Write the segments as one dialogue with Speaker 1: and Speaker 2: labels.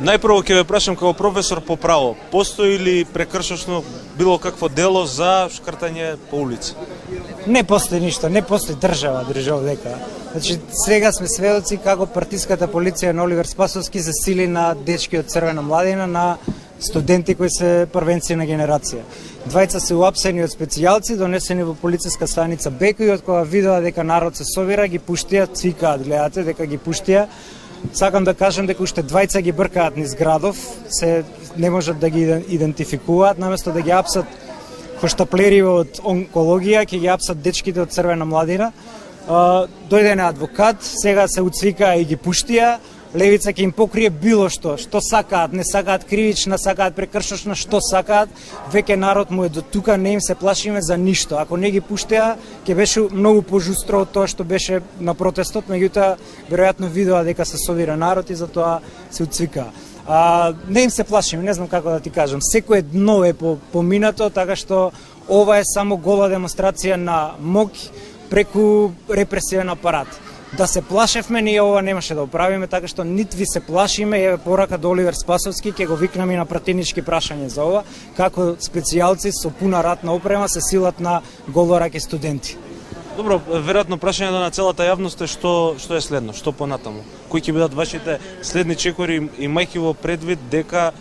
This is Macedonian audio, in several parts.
Speaker 1: Најпрво ќе ве прашам како професор по право, постои ли прекршочно било какво дело за шкртање по улици?
Speaker 2: Не постои ништо, не постои држава дека. Значи сега сме сведоци како партиската полиција на Оливер Спасовски се сили на дечки од Црвена младина, на студенти кои се првенци на генерација. Двајца се уапсени од специјалци, донесени во полициска станица Беко и од кога видоа дека народ се собира, ги пуштија, цвикаат, гледате дека ги пуштија. Сакам да кажам дека уште двајца ги бркаат низ градов, се не можат да ги идентификуваат, наместо да ги апсат хоштаплериво од онкологија, ќе ги апсат дечките од Црвена младина. Дојде на адвокат, сега се уцвикаа и ги пуштија. Левица ќе им покрие било што сакаат, не сакаат кривична, сакаат прекршочна, што сакаат. Веќе народ му е до тука, не им се плашиме за ништо. Ако не ги пуштеа, ќе беше многу пожустро од тоа што беше на протестот, меѓутоа веројатно видоа дека се собира народ и затоа се уцвикаа. Не им се плашиме, не знам како да ти кажам. Секое дно е поминато, така што ова е само гола демонстрација на моќ преку репресивен апарат. Да се плашевме, ние ова немаше да оправиме, така што нит ви се плашиме, еве порака до Оливер Спасовски, ќе го викнеме на пратенички прашање за ова, како специјалци со пуна ратна опрема се силат на голораки студенти.
Speaker 1: Добро, веројатно прашањето на целата јавност е што е следно, што понатаму? Кои ќе бидат вашите следни чекори, имајќи во предвид дека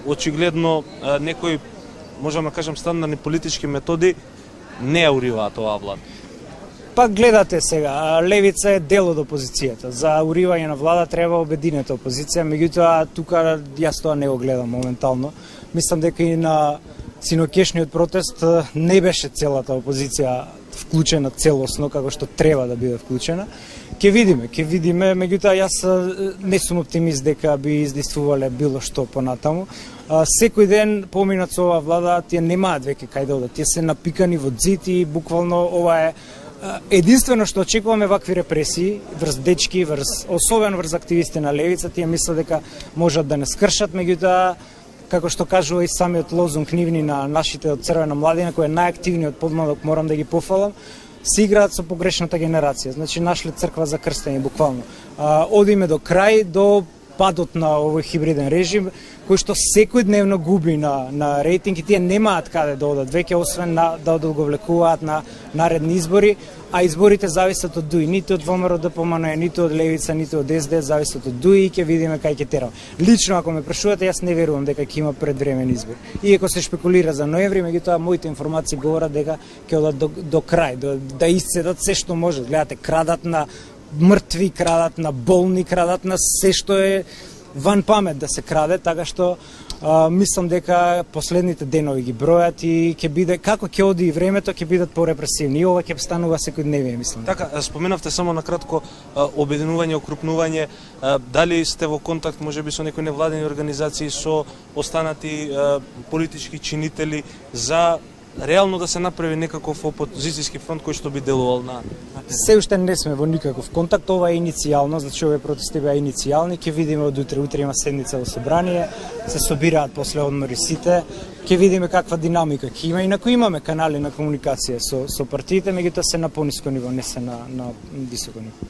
Speaker 1: очигледно некои, можам да кажам, стандардни политички методи не ја уриваат оваа влада?
Speaker 2: Пак гледате сега, левица е дел од опозицијата. За уривање на влада треба обединета опозиција, меѓутоа тука јас тоа не го гледам моментално. Мислам дека и на синокешниот протест не беше целата опозиција вклучена целосно како што треба да биде вклучена. Ќе видиме, меѓутоа јас не сум оптимист дека би издействувале било што понатаму. Секој ден поминат со оваа влада, тие немаат веќе кај да одат. Тие се напикани во ѕид и буквално ова е единствено што очекуваме вакви репресии врз дечки, особено врз активисти на левица, тие мислат дека можат да не скршат, меѓутоа како што кажува и самиот лозунг нивни на нашите од Црвена младина, кој е најактивниот подмладок, морам да ги пофалам, се играат со погрешната генерација. Значи нашле црква за крстење буквално. Одиме до крај, до падот на овој хибриден режим, кој што секојдневно губи на рейтинг и тие немаат каде да одат веќе, освен да одговлекуваат на наредни избори, а изборите зависат од ДУИ, ниту од ВМРО ДПМН, ниту од Левица, ниту од СДС, зависат од ДУИ и ќе видиме кај ќе терам. Лично, ако ме прашувате, јас не верувам дека ќе има предвремени избори. Иако се шпекулира за ноември, меѓутоа моите информации говорат дека ќе одат до крај, да исцедат се што може. Гледате, крадат на мртви, крадат на болни, крадат на се што е ван памет да се краде, така што мислам дека последните денови ги бројат и ќе биде, како ќе оди и времето, ќе бидат порепресивни. И ова ќе станува секојдневие, мислам.
Speaker 1: Така, споменавте само на кратко обединување, окрупнување, дали сте во контакт можеби со некои невладени организации, со останати политички чинители за реално да се направи некаков опозицијски фронт кој што би делувал на...
Speaker 2: Се уште не сме во никаков контакт, ова е иницијално, значи овие протести беа иницијални, ќе видиме од утре има седница во собрание, се собираат после одмори сите, ќе видиме каква динамика ќе има, инаку имаме канали на комуникација со партиите, меѓутоа се на пониско ниво, не се на високо ниво.